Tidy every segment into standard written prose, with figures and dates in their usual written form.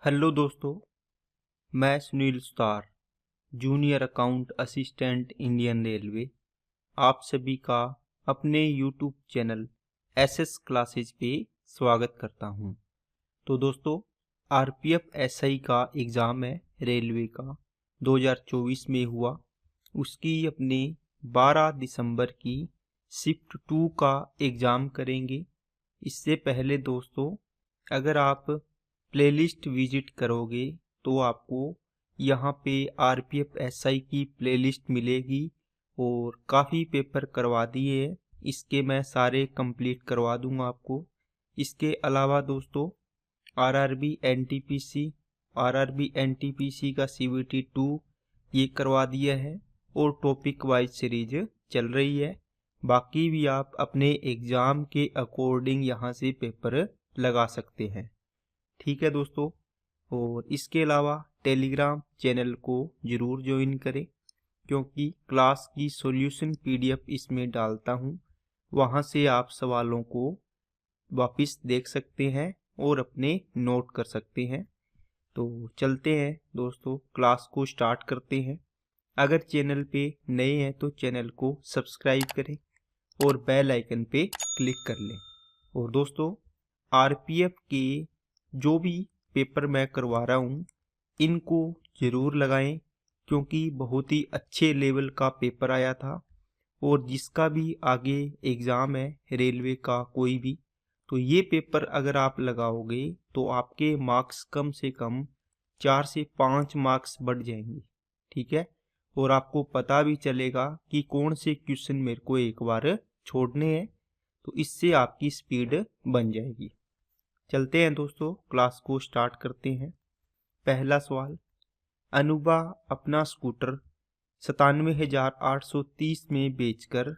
Hello दोस्तों, मैं Sunil Sutar, junior account assistant Indian railway, आप सभी का अपने यूट्यूब चैनल एसएस क्लासेज पे स्वागत करता हूं। तो दोस्तों, आरपीएफ एसआई का एग्ज़ाम है रेलवे का 2024 में हुआ। उसकी अपने 12 दिसंबर की शिफ्ट 2 का एग्ज़ाम करेंगे। इससे पहले दोस्तों, अगर आप प्लेलिस्ट विजिट करोगे तो आपको यहाँ पे आरपीएफ एसआई की प्लेलिस्ट मिलेगी और काफ़ी पेपर करवा दिए हैं। इसके मैं सारे कंप्लीट करवा दूंगा आपको। इसके अलावा दोस्तों, आरआरबी एनटीपीसी का सीवीटी 2 ये करवा दिया है और टॉपिक वाइज सीरीज चल रही है। बाकी भी आप अपने एग्ज़ाम के अकॉर्डिंग यहाँ से पेपर लगा सकते हैं। ठीक है दोस्तों, और इसके अलावा टेलीग्राम चैनल को ज़रूर ज्वाइन करें, क्योंकि क्लास की सॉल्यूशन पीडीएफ इसमें डालता हूँ। वहाँ से आप सवालों को वापस देख सकते हैं और अपने नोट कर सकते हैं। तो चलते हैं दोस्तों, क्लास को स्टार्ट करते हैं। अगर चैनल पे नए हैं तो चैनल को सब्सक्राइब करें और बेल आइकन पे क्लिक कर लें। और दोस्तों, आरपीएफ के जो भी पेपर मैं करवा रहा हूँ इनको ज़रूर लगाएं, क्योंकि बहुत ही अच्छे लेवल का पेपर आया था। और जिसका भी आगे एग्ज़ाम है रेलवे का कोई भी, तो ये पेपर अगर आप लगाओगे तो आपके मार्क्स कम से कम 4 से 5 मार्क्स बढ़ जाएंगे। ठीक है, और आपको पता भी चलेगा कि कौन से क्वेश्चन मेरे को एक बार छोड़ने हैं, तो इससे आपकी स्पीड बन जाएगी। चलते हैं दोस्तों, क्लास को स्टार्ट करते हैं। पहला सवाल, अनुबा अपना स्कूटर 97,830 में बेचकर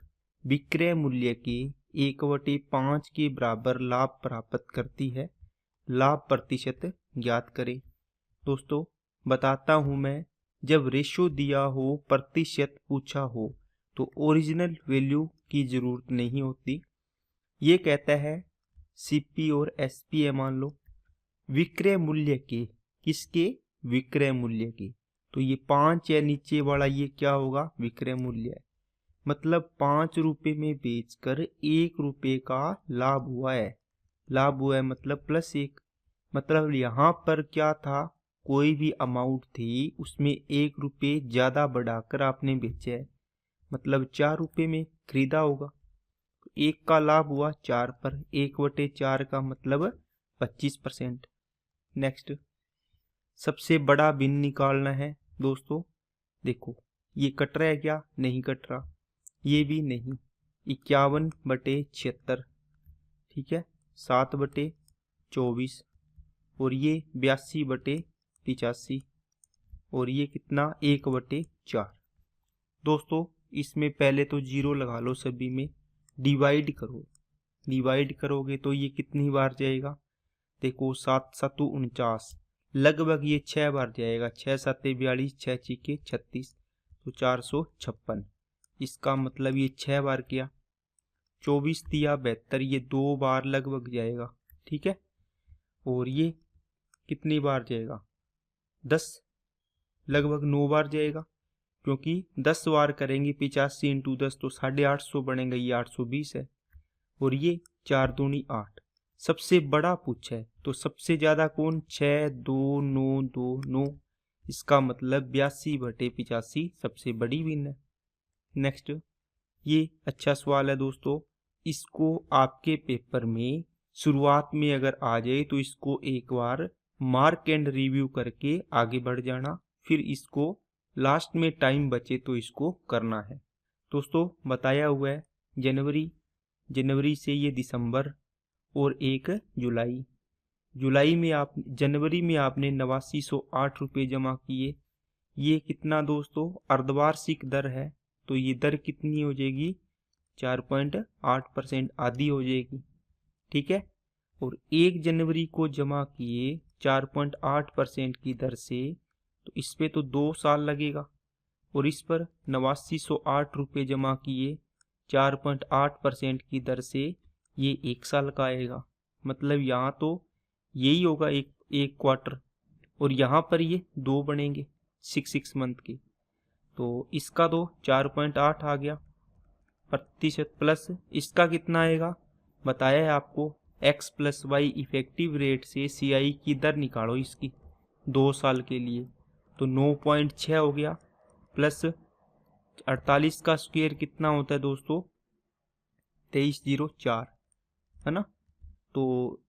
विक्रय मूल्य के 1/5 के बराबर लाभ प्राप्त करती है। लाभ प्रतिशत ज्ञात करें। दोस्तों, बताता हूं मैं, जब रेशो दिया हो, प्रतिशत पूछा हो, तो ओरिजिनल वैल्यू की जरूरत नहीं होती। ये कहता है सीपी और एसपी मान लो, विक्रय मूल्य के, किसके? विक्रय मूल्य के। तो ये 5 या नीचे वाला ये क्या होगा? विक्रय मूल्य। मतलब 5 रुपए में बेचकर 1 रुपए का लाभ हुआ है। लाभ हुआ है मतलब +1। मतलब यहाँ पर क्या था, कोई भी अमाउंट थी उसमें 1 रुपए ज्यादा बढ़ाकर आपने बेचा है, मतलब 4 रुपए में खरीदा होगा। 1 का लाभ हुआ 4 पर, 1/4 का मतलब 25%। नेक्स्ट, सबसे बड़ा भिन्न निकालना है दोस्तों। देखो, ये कट रहा है क्या? नहीं कट रहा। ये भी नहीं। 51/76, ठीक है, 7/24, और ये 82/85, और ये कितना? 1/4। दोस्तों, इसमें पहले तो 0 लगा लो, सभी में डिवाइड करो। डिवाइड करोगे तो ये कितनी बार जाएगा? देखो, 7 7 49, लगभग ये 6 बार जाएगा। 6 7 42, 6 6 36, तो 456। इसका मतलब ये 6 बार किया। 24 दिया 72, ये 2 बार लगभग जाएगा। ठीक है, और ये कितनी बार जाएगा? 10, लगभग 9 बार जाएगा, क्योंकि 10 बार करेंगे 85 × 10 तो 850 बनेगा, ये 820 है। और ये 4 दूनी 8। सबसे बड़ा पूछा है तो सबसे ज्यादा कौन? 6 2 9 2 9। इसका मतलब 82/85 सबसे बड़ी भिन्न है। नेक्स्ट, ये अच्छा सवाल है दोस्तों। इसको आपके पेपर में शुरुआत में अगर आ जाए तो इसको एक बार मार्क एंड रिव्यू करके आगे बढ़ जाना, फिर इसको लास्ट में टाइम बचे तो इसको करना है। दोस्तों, बताया हुआ है जनवरी से ये दिसंबर और 1 जुलाई। जनवरी में आपने 8908 रुपये जमा किए। ये कितना दोस्तों? अर्धवार्षिक दर है, तो ये दर कितनी हो जाएगी? 4.8%, आधी हो जाएगी। ठीक है, और 1 जनवरी को जमा किए 4.8% की दर से, तो इस पे तो 2 साल लगेगा। और इस पर 8908 रुपये जमा किए 4.8% की दर से, ये 1 साल का आएगा। मतलब यहाँ तो यही होगा एक क्वार्टर। और यहाँ पर ये 2 बनेंगे 6 मंथ के, तो इसका तो 4.8 आ गया प्रतिशत, प्लस इसका कितना आएगा बताया है आपको, x plus Y effective rate से CI की दर निकालो इसकी 2 साल के लिए, तो 9.6 हो गया, प्लस 48 का स्क्वायर कितना होता है दोस्तों 2304, है ना। तो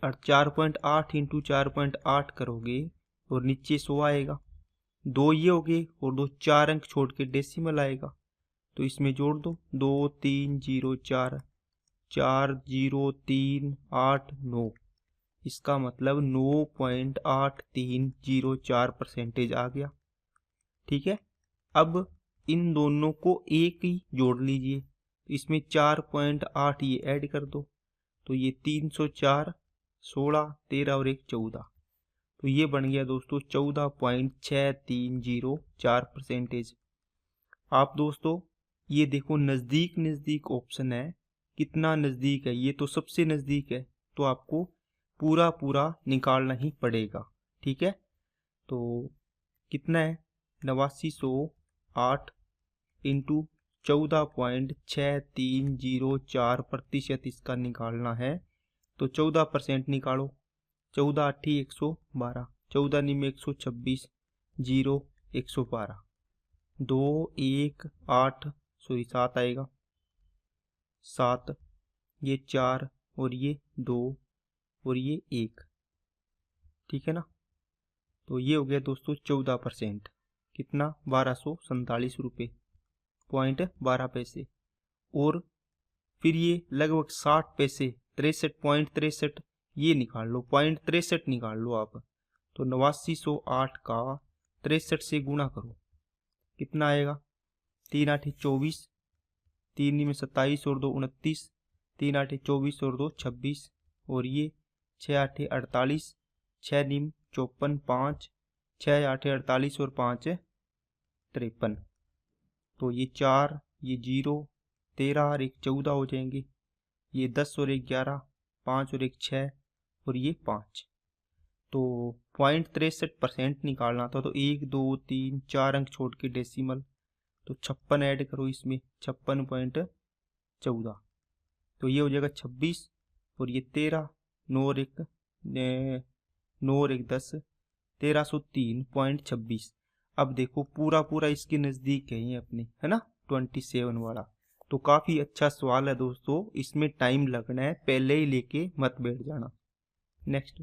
4.8 इंटू 4.8 करोगे और नीचे 100 आएगा, 2 ये हो गए और 2 4 अंक छोड़ के डेसिमल आएगा, तो इसमें जोड़ दो 2304 40389, इसका मतलब 9.8304% आ गया। ठीक है, अब इन दोनों को एक ही जोड़ लीजिए, तो इसमें 4.8 ये ऐड कर दो, तो ये 304 16 13 और 1 14, तो ये बन गया दोस्तों 14.6304%। आप दोस्तों ये देखो नज़दीक नज़दीक ऑप्शन है, कितना नज़दीक है, ये तो सबसे नज़दीक है, तो आपको पूरा पूरा निकालना ही पड़ेगा। ठीक है, तो कितना है 8908 इंटू 14.6304% इसका निकालना है, तो 14% निकालो, 14 8 112, 14 निम 126, 0 112, 2 1 8 सॉरी 7 आएगा, 7 ये 4 और ये 2 और ये 1, ठीक है ना। तो ये हो गया दोस्तों 14%, कितना 1247 रुपये पॉइंट 12 पैसे, और फिर ये लगभग 60 पैसे 63.63 ये निकाल लो, 0.63 निकाल लो आप, तो 8908 का 63 से गुणा करो, कितना आएगा 3 8 24, 3 में 27 और 2 29, 3 8 24 और 2 26, और ये 6 8 48, 6 निम 54 5, 6 8 48 और 5 53, तो ये 4 ये 0 13 और 1 14 हो जाएंगे, ये 10 और 1 11, 5 और 1 6 और ये 5, तो 0.63% निकालना था, तो 1 2 3 4 अंक छोड़ के डेसिमल, तो 56 ऐड करो इसमें 56.14, तो ये हो जाएगा 26 और ये 13, 9 और 1 9 और 1 10, 1303.26। अब देखो पूरा पूरा इसके नज़दीक है ये अपने, है ना 27 वाला, तो काफ़ी अच्छा सवाल है दोस्तों, इसमें टाइम लगना है, पहले ही लेके मत बैठ जाना। नेक्स्ट,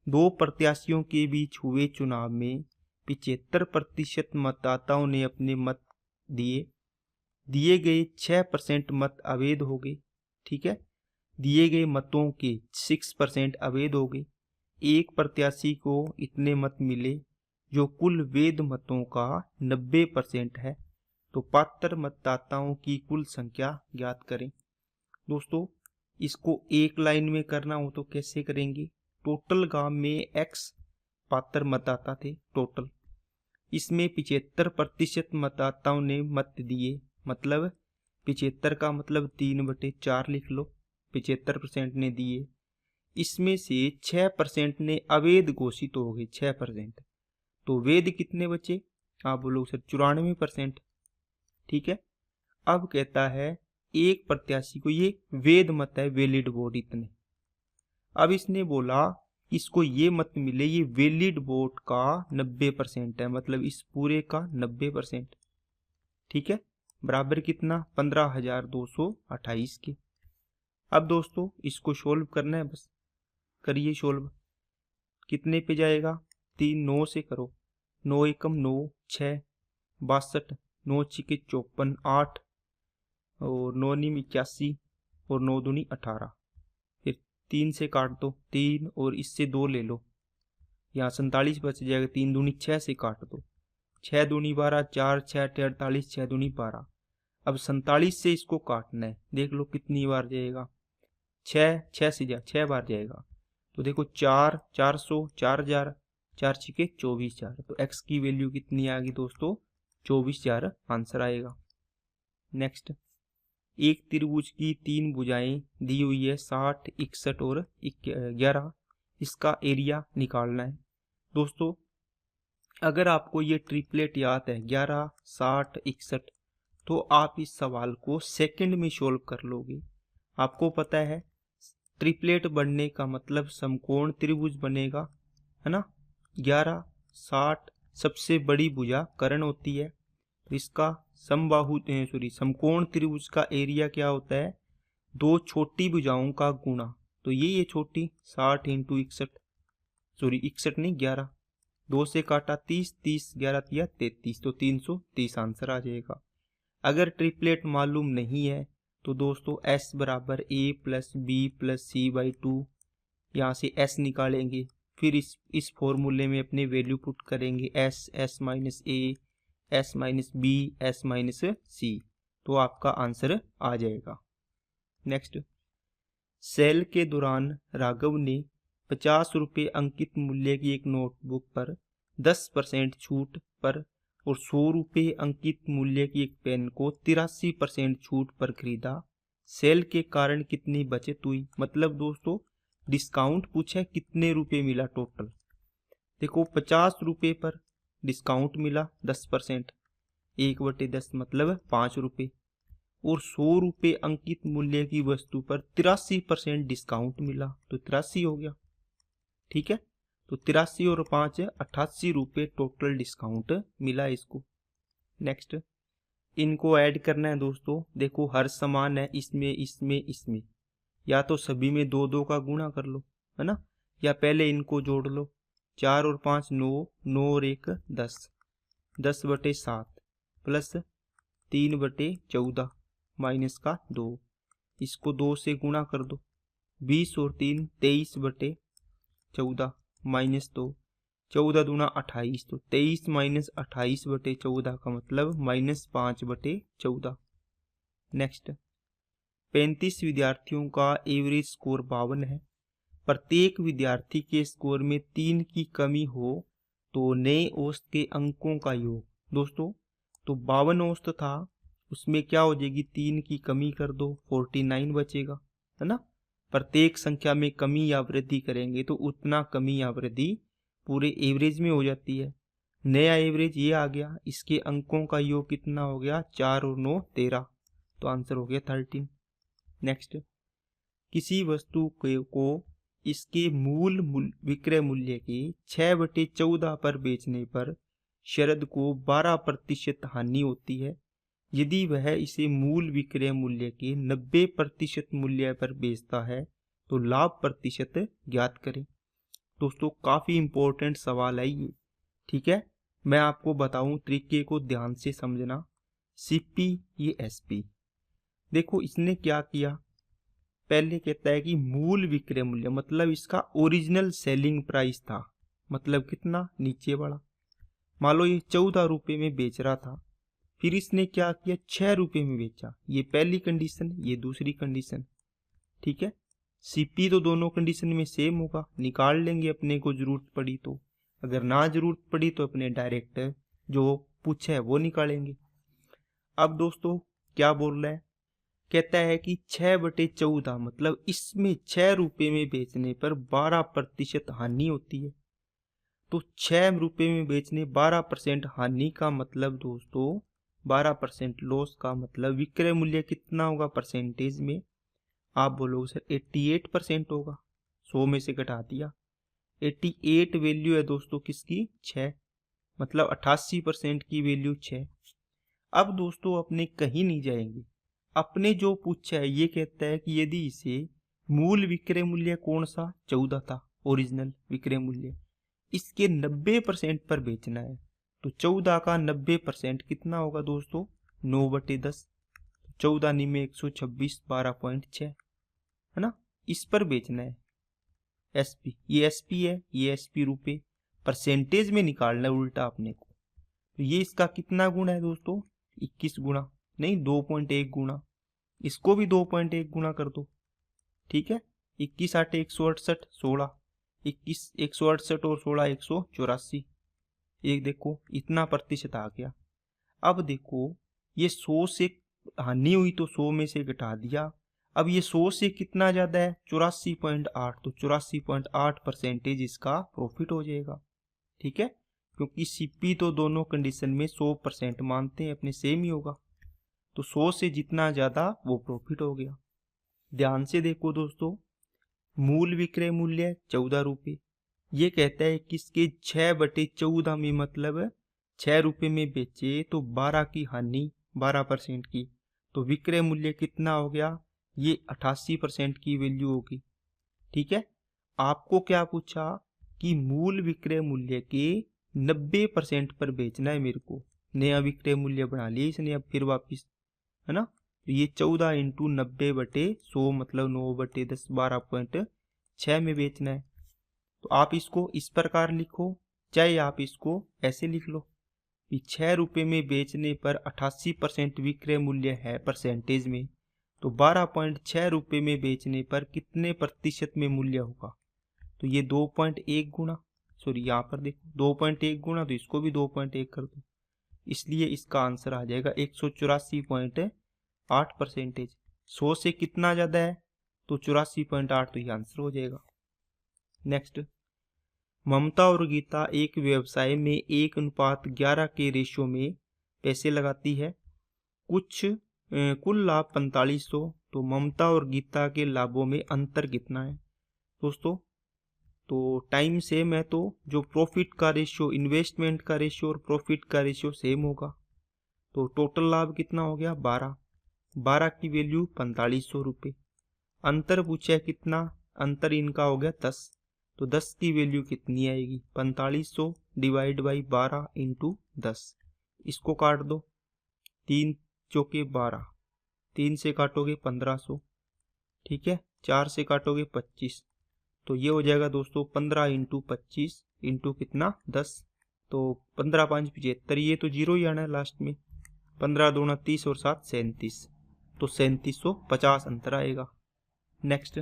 2 प्रत्याशियों के बीच हुए चुनाव में 75% मतदाताओं ने अपने मत दिए गए 6% मत अवैध हो गए। ठीक है, दिए गए मतों के 6% अवैध हो गए, एक प्रत्याशी को इतने मत मिले जो कुल वैध मतों का 90% है, तो पात्र मतदाताओं की कुल संख्या ज्ञात करें। दोस्तों इसको एक लाइन में करना हो तो कैसे करेंगे, टोटल गांव में x पात्र मतदाता थे टोटल, इसमें 75% मतदाताओं ने मत दिए, मतलब 75 का मतलब 3/4 लिख लो, 75% ने दिए, इसमें से 6% ने अवैध घोषित हो गए 6%, तो वैध कितने बचे, आप बोलो सर 94%। ठीक है, अब कहता है एक प्रत्याशी को ये वैध मत है, वैलिड वोट इतने, अब इसने बोला इसको ये मत मिले, ये वैलिड वोट का 90% है, मतलब इस पूरे का 90%। ठीक है, बराबर कितना 15,228 के। अब दोस्तों इसको सोल्व करना है, बस करिए सोल्व, कितने पे जाएगा 3 9 से करो, 9 एकम 9 6 62, 9 छिके 54 8 और 9 निम 81 और 9 दूनी 18, फिर 3 से काट दो 3 और इससे 2 ले लो, यहाँ 47 बच जाएगा, 3 दूनी 6 से काट दो, 6 दूनी 12, 4 6 48, 6 दूनी 12, अब 47 से इसको काटना है, देख लो कितनी बार जाएगा, 6 से 6 बार जाएगा, तो देखो 4 400 4000, 4 छिके 24,000, तो x की वैल्यू कितनी आ गई दोस्तों 24,000 आंसर आएगा। नेक्स्ट, एक त्रिभुज की 3 भुजाएं दी हुई है 60 61 और 11, इसका एरिया निकालना है। दोस्तों अगर आपको ये ट्रिपलेट याद है 11, 60, 61, तो आप इस सवाल को सेकंड में सोल्व कर लोगे। आपको पता है ट्रिपलेट बनने का मतलब समकोण त्रिभुज बनेगा, है ना। 11, 60 सबसे बड़ी भुजा कर्ण होती है, इसका समकोण त्रिभुज का एरिया क्या होता है, दो छोटी भुजाओं का गुणा। तो ये छोटी 60 इंटू 61, 61 नहीं 11, 2 से काटा 30, 30 11 तिया 33, तो 330 आंसर आ जाएगा। अगर ट्रिपलेट मालूम नहीं है तो दोस्तों S बराबर A plus B plus C/2, यहाँ से S निकालेंगे, फिर इस फॉर्मूले में अपने वैल्यू पुट करेंगे S minus A, S minus B, S minus C, तो आपका आंसर आ जाएगा। नेक्स्ट, सेल के दौरान राघव ने 50 रुपये अंकित मूल्य की एक नोटबुक पर 10% छूट पर और 100 रुपये अंकित मूल्य की एक पेन को 83% छूट पर खरीदा। सेल के कारण कितनी बचत हुई, मतलब दोस्तों डिस्काउंट पूछा है कितने रुपए मिला टोटल। देखो 50 रुपये पर डिस्काउंट मिला 10%, 1/10 मतलब 5 रुपये, और 100 रुपये अंकित मूल्य की वस्तु पर 83% डिस्काउंट मिला, तो 83 हो गया। ठीक है, तो 83 और 5 88 रुपये टोटल डिस्काउंट मिला इसको। नेक्स्ट, इनको ऐड करना है दोस्तों। देखो हर समान है, इसमें इसमें इसमें, या तो सभी में 2 2 का गुणा कर लो, है ना, या पहले इनको जोड़ लो। 4 और 5 9, 9 और 1 10, 10/7 प्लस 3/14 माइनस का 2, इसको 2 से गुणा कर दो। 20 और 3 23/14 माइनस 2, 14 दूना 28, तो 23 माइनस 28/14 का मतलब माइनस 5/14। नेक्स्ट, 35 विद्यार्थियों का एवरेज स्कोर 52 है। प्रत्येक विद्यार्थी के स्कोर में 3 की कमी हो तो नए औसत के अंकों का योग। दोस्तों तो 52 औसत था, उसमें क्या हो जाएगी, 3 की कमी कर दो, 49 बचेगा, है ना। प्रत्येक संख्या में कमी या वृद्धि करेंगे तो उतना कमी या वृद्धि पूरे एवरेज में हो जाती है। नया एवरेज ये आ गया, इसके अंकों का योग कितना हो गया, 4 और 9 13, तो आंसर हो गया 13। नेक्स्ट, किसी वस्तु को इसके मूल विक्रय मूल्य के 6/14 पर बेचने पर शरद को 12% हानि होती है। यदि वह इसे मूल विक्रय मूल्य के 90% मूल्य पर बेचता है तो लाभ प्रतिशत ज्ञात करें। दोस्तों काफी इंपॉर्टेंट सवाल है ये। ठीक है, मैं आपको बताऊं, तरीके को ध्यान से समझना। सीपी ये एसपी, देखो इसने क्या किया, पहले कहता है कि मूल विक्रय मूल्य मतलब इसका ओरिजिनल सेलिंग प्राइस था, मतलब कितना, नीचे वाला। मान लो ये 14 रुपये में बेच रहा था, फिर इसने क्या किया, 6 रुपये में बेचा। ये पहली कंडीशन, ये दूसरी कंडीशन। ठीक है, सीपी तो दोनों कंडीशन में सेम होगा, निकाल लेंगे अपने को जरूरत पड़ी तो, अगर ना जरूरत पड़ी तो अपने डायरेक्ट जो पूछे है वो निकालेंगे। अब दोस्तों क्या बोल रहा है, कहता है कि 6/14 मतलब इसमें 6 रुपये में बेचने पर 12% हानि होती है। तो 6 रुपये में बेचने 12% हानि का मतलब दोस्तों 12% लॉस का मतलब विक्रय मूल्य कितना होगा परसेंटेज में, आप बोलोगे सर 88% होगा, 100 में से घटा दिया। 88 वैल्यू है दोस्तों किसकी, 6, मतलब 88% की वैल्यू 6। अब दोस्तों अपने कहीं नहीं जाएंगे, अपने जो पूछा है ये कहता है कि यदि इसे मूल विक्रय मूल्य कौन सा 14 था, ओरिजिनल विक्रय मूल्य, इसके 90% पर बेचना है, तो 14 का 90% कितना होगा दोस्तों, 9/10, 14 में 126, 12.6, है ना, इस पर बेचना है। एसपी, ये एसपी है, ये एसपी रुपए, परसेंटेज में निकालना है उल्टा अपने को। तो ये इसका कितना गुना है दोस्तों, 21 गुना, नहीं 2.1 गुना, इसको भी 2.1 गुना कर दो। ठीक है, 21 8 168 16, 21 168 और 16 184, एक देखो इतना प्रतिशत आ गया। अब देखो ये 100 से हानि हुई तो 100 में से घटा दिया, अब ये 100 से कितना ज्यादा है, 84.8, तो 84.8% इसका प्रॉफिट हो जाएगा। ठीक है, क्योंकि सीपी तो दोनों कंडीशन में 100% मानते हैं अपने, सेम ही होगा। तो 100 से जितना ज़्यादा वो प्रॉफिट हो गया। ध्यान से देखो दोस्तों, मूल विक्रय मूल्य 14 रुपये, ये कहता है कि इसके 6/14 में मतलब 6 रुपये में बेचे तो 12 की हानि, 12% की, तो विक्रय मूल्य कितना हो गया, ये 88% की वैल्यू होगी। ठीक है, आपको क्या पूछा कि मूल विक्रय मूल्य के 90% पर बेचना है मेरे को, नया विक्रय मूल्य बना लिया इसने अब फिर वापिस, है ना। तो ये 14 × 90/100 मतलब 9/10 12.6 में बेचना है। तो आप इसको इस प्रकार लिखो, चाहे आप इसको ऐसे लिख लो कि 6 रुपये में बेचने पर 88% विक्रय मूल्य है परसेंटेज में, तो 12.6 रुपये में बेचने पर कितने प्रतिशत में मूल्य होगा। तो ये 2.1 गुना, सॉरी यहाँ पर देखो 2.1 गुना, तो इसको भी 2.1 कर दो, इसलिए इसका आंसर आ जाएगा 184.8%। 100 से कितना ज़्यादा है तो 84.8, तो ये आंसर हो जाएगा। नेक्स्ट, ममता और गीता एक व्यवसाय में 1:11 के रेशियो में पैसे लगाती है, कुल लाभ 4500, तो ममता और गीता के लाभों में अंतर कितना है दोस्तों। तो टाइम सेम है, तो जो प्रॉफिट का रेशियो, इन्वेस्टमेंट का रेशियो और प्रॉफिट का रेशियो सेम होगा। तो टोटल लाभ कितना हो गया 12 की वैल्यू 4500 रुपये। अंतर पूछा है कितना, अंतर इनका हो गया 10, तो 10 की वैल्यू कितनी आएगी 4500 डिवाइड बाई 12 × 10। इसको काट दो, 3 चौके 12, 3 से काटोगे 1500, ठीक है, 4 से काटोगे 25, तो ये हो जाएगा दोस्तों 15 × 25 इंटू कितना 10, तो 15 5 75, ये तो जीरो ही आना है लास्ट में, 15 दूना 30 और 7 37, तो 3750 अंतर आएगा। नेक्स्ट,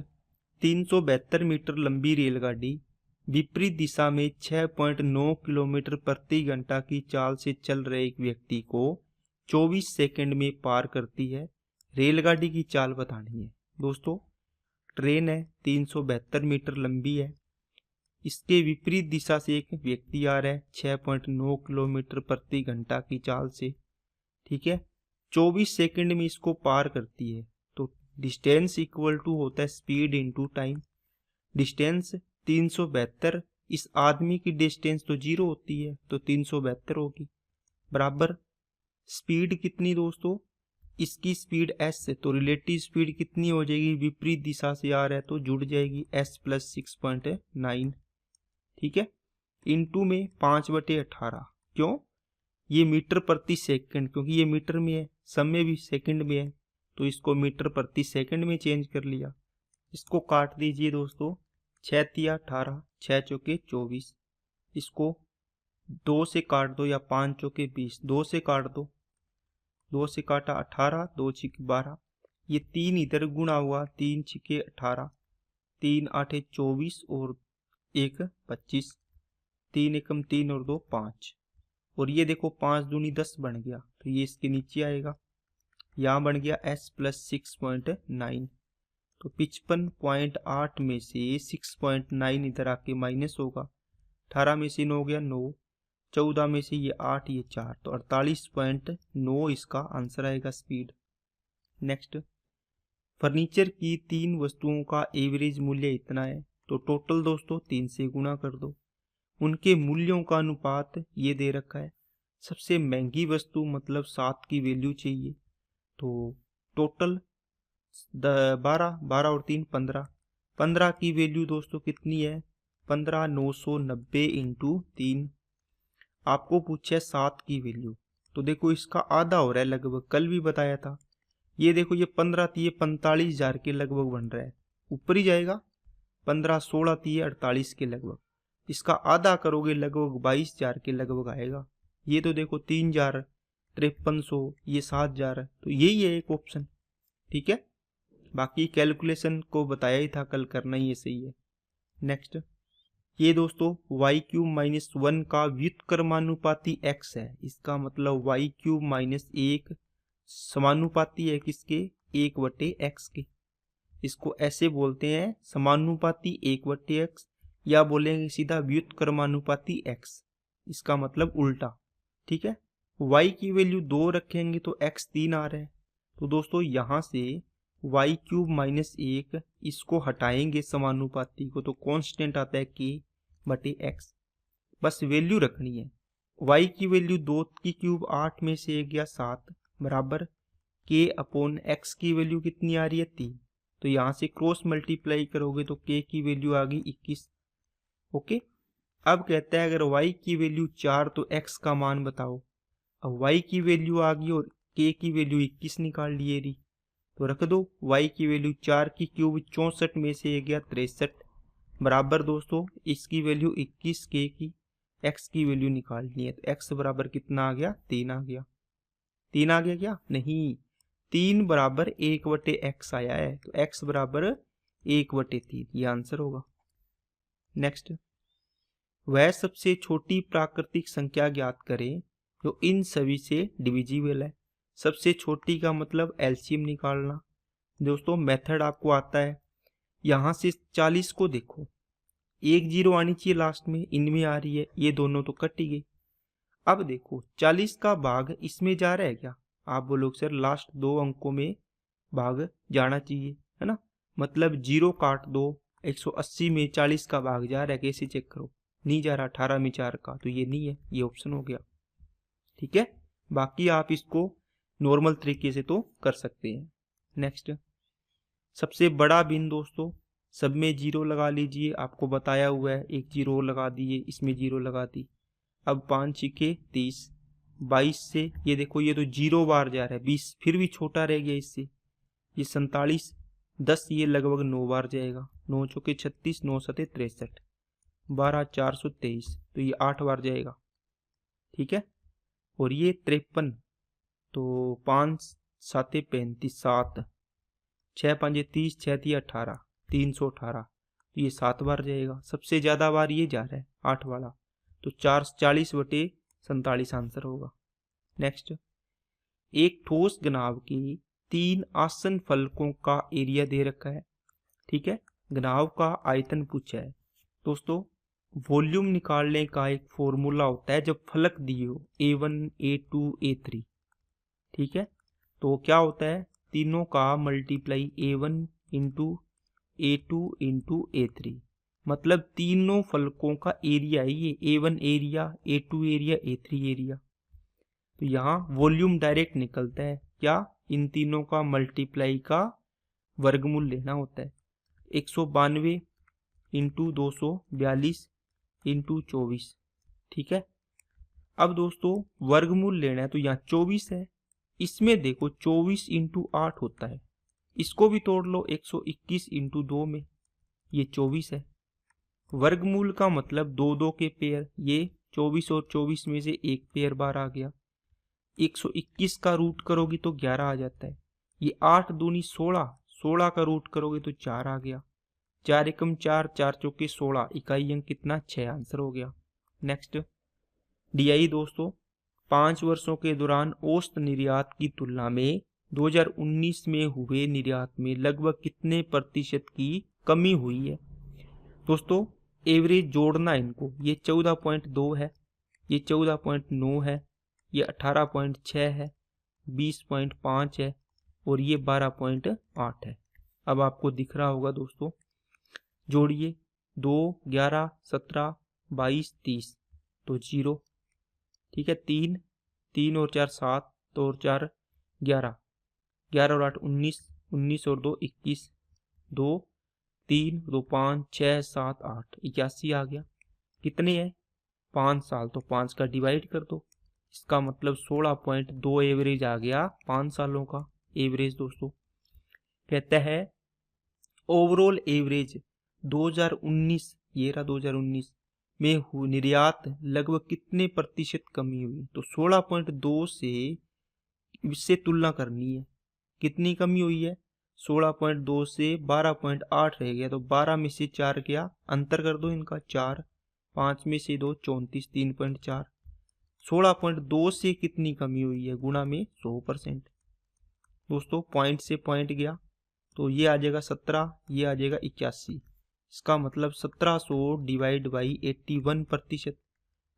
372 मीटर लंबी रेलगाड़ी विपरीत दिशा में 6.9 किलोमीटर प्रति घंटा की चाल से चल रहे एक व्यक्ति को 24 सेकंड में पार करती है, रेलगाड़ी की चाल बतानी है। दोस्तों ट्रेन है, 372 मीटर लंबी है, इसके विपरीत दिशा से एक व्यक्ति आ रहा है 6.9 किलोमीटर प्रति घंटा की चाल से, ठीक है, 24 सेकंड में इसको पार करती है। तो डिस्टेंस इक्वल टू होता है स्पीड इनटू टाइम। डिस्टेंस 372, इस आदमी की डिस्टेंस तो 0 होती है, तो 372 होगी, बराबर स्पीड कितनी दोस्तों, इसकी स्पीड s है, तो रिलेटिव स्पीड कितनी हो जाएगी, विपरीत दिशा से आ रहा है तो जुड़ जाएगी s + 6.9, ठीक है, इनटू में 5/18, क्यों, ये मीटर प्रति सेकंड, क्योंकि ये मीटर में है, समय भी सेकंड में है, तो इसको मीटर प्रति सेकंड में चेंज कर लिया। इसको काट दीजिए दोस्तों, 6 × 18, 6 चौके 24, इसको 2 से काट दो या 5 चौके 20, 2 से काट दो, 2 से काटा 18, 2 × 12, ये 3 इधर गुणा हुआ, 3 × 18, 3 8 24 और 1 25, 3 एकम 3 और 2 5, और ये देखो 5 दूनी 10 बन गया, तो ये इसके नीचे आएगा, यहाँ बन गया s + 6.9, तो 55.8 में से 6.9 इधर आके माइनस होगा, 18 में से 9 गया 9, 14 में से ये 8, ये 4, तो 48.9 इसका आंसर आएगा स्पीड। नेक्स्ट, फर्नीचर की 3 वस्तुओं का एवरेज मूल्य इतना है, तो टोटल दोस्तों 3 से गुणा कर दो, उनके मूल्यों का अनुपात ये दे रखा है, सबसे महंगी वस्तु मतलब 7 की वैल्यू चाहिए, तो टोटल 12 और 3 15, 15 की वैल्यू दोस्तों कितनी है 15 990 × 3, आपको पूछा है 7 की वैल्यू, तो देखो इसका आधा हो रहा है लगभग, कल भी बताया था, ये देखो ये 15 थी, ये 45,000 के लगभग बन रहा है, ऊपर ही जाएगा, 15 16 थी, 48 के लगभग, इसका आधा करोगे लगभग 22,000 के लगभग आएगा। ये तो देखो 3,000, 5300, ये 7,000 है, तो यही है एक ऑप्शन, ठीक है, बाकी कैलकुलेशन को बताया ही था कल, करना ही सही है। नेक्स्ट, ये दोस्तों y³ - 1 का व्युत्क्रमानुपाती x है, इसका मतलब y³ - 1 समानुपाती है किसके 1/x के, इसको ऐसे बोलते हैं समानुपाती 1/x, या बोलेंगे सीधा व्युत्क्रमानुपाती x। इसका मतलब उल्टा। ठीक है, y की वैल्यू 2 रखेंगे तो x 3 आ रहा है। तो दोस्तों यहाँ से y³ माइनस 1 इसको हटाएंगे समानुपाती को, तो कांस्टेंट आता है k बटे x। बस वैल्यू रखनी है। y की वैल्यू 2 की क्यूब 8 में से 1 गया 7 बराबर k अपॉन x की वैल्यू कितनी आ रही है 3। तो यहाँ से क्रॉस मल्टीप्लाई करोगे तो k की वैल्यू आ गई 21। ओके, अब कहता है अगर y की वैल्यू 4 तो x का मान बताओ। अब y की वैल्यू आ गई और k की वैल्यू 21 निकाल लिए रही, तो रख दो y की वैल्यू 4 की क्यूब 64 में से 1 गया 63 बराबर दोस्तों इसकी वैल्यू 21, k की x की वैल्यू निकालनी है। तो x बराबर कितना आ गया 3 आ गया। 3 आ गया क्या, नहीं 3 बराबर 1/x आया है, तो x बराबर 1/3 ये आंसर होगा। नेक्स्ट, वह सबसे छोटी प्राकृतिक संख्या ज्ञात करें जो इन सभी से डिविजिबल है। सबसे छोटी का मतलब एलसीएम निकालना। दोस्तों मेथड आपको आता है, यहां से 40 को देखो, एक जीरो आनी चाहिए लास्ट में, इनमें आ रही है, ये दोनों तो कट ही गई। अब देखो 40 का भाग इसमें जा रहा है क्या, आप बोलोगे सर लास्ट 2 अंकों में भाग जाना चाहिए, है ना, मतलब 0 काट दो, 180 में 40 का भाग जा रहा है, कैसे चेक करो, नहीं जा रहा, 18 में 4 का, तो ये नहीं है, ये ऑप्शन हो गया। ठीक है, बाकी आप इसको नॉर्मल तरीके से तो कर सकते हैं। नेक्स्ट, सबसे बड़ा भिन्न दोस्तों सब में 0 लगा लीजिए, आपको बताया हुआ है, एक 0 लगा दिए, इसमें 0 लगा दी। अब 5 छिके 30, 22 से ये देखो ये तो 0 बार जा रहा है, 20 फिर भी छोटा रह गया इससे, ये 47, 10 ये लगभग 9 बार जाएगा, 9 चौके 36, 9 सते 63, 12 423, तो ये 8 बार जाएगा। ठीक है, और ये 53, तो 5 साते 35, 7, 6 5 30, 6 3 18, 318, तो ये 7 बार जाएगा। सबसे ज्यादा बार ये जा रहा है 8 वाला, तो 40/47 आंसर होगा। नेक्स्ट, एक ठोस घनाभ की 3 आसन फलकों का एरिया दे रखा है। ठीक है, घनाभ का आयतन पूछा है। दोस्तों वॉल्यूम निकालने का एक फॉर्मूला होता है जब फलक दिए हो A1 A2 A3। ठीक है, तो क्या होता है, तीनों का multiply A1 into A2 into A3, मतलब तीनों फलकों का एरिया है ये, A1 area, A2 area, A3 area. तो यहाँ वॉल्यूम डायरेक्ट निकलता है, क्या, इन तीनों का मल्टीप्लाई का वर्गमूल लेना होता है। 192 इंटू 242 इंटू 24। ठीक है, अब दोस्तों वर्गमूल लेना है, तो यहाँ 24 है, इसमें देखो 24 इंटू 8 होता है, इसको भी तोड़ लो 121 इंटू 2 में, ये 24 है। वर्गमूल का मतलब 2 के पेयर, ये 24 और 24 में से एक पेयर बार आ गया। 121 का रूट करोगे तो 11 आ जाता है, ये 8 दूनी 16, 16 का रूट करोगे तो 4 आ गया, 4 एकम 4, 4 चौके 16, इकाई अंक कितना 6, आंसर हो गया। नेक्स्ट, डीआई दोस्तों 5 वर्षों के दौरान औसत निर्यात की तुलना में 2019 में हुए निर्यात में लगभग कितने प्रतिशत की कमी हुई है। दोस्तों एवरेज जोड़ना इनको, ये 14.2 है, ये 14.9 है, ये 18.6 है, 20.5 है, और ये 12.8 है। अब आपको दिख रहा होगा दोस्तों, जोड़िए 2 11 17 22 30, तो 0। ठीक है, 3 3 और 4 7, तो और 4 11, 11 और 8 19, 19 और 2 21, 2 3 2 5 6 7 8, 81 आ गया। कितने है 5 साल, तो 5 का डिवाइड कर दो, इसका मतलब 16.2 एवरेज आ गया 5 सालों का एवरेज। दोस्तों कहता है ओवरऑल एवरेज 2019, ये रहा 2019 में निर्यात लगभग कितने प्रतिशत कमी हुई, तो 16.2 से इससे तुलना करनी है, कितनी कमी हुई है, 16.2 से 12.8 रह गया, तो 12 में से 4 क्या अंतर कर दो इनका, 4, 5 में से 2 34, 3.4, 16.2 से कितनी कमी हुई है, गुणा में 100%। दोस्तों पॉइंट से पॉइंट गया, तो ये आ जाएगा 17, ये आ जाएगा 81, इसका मतलब 1700 डिवाइड बाई 81%,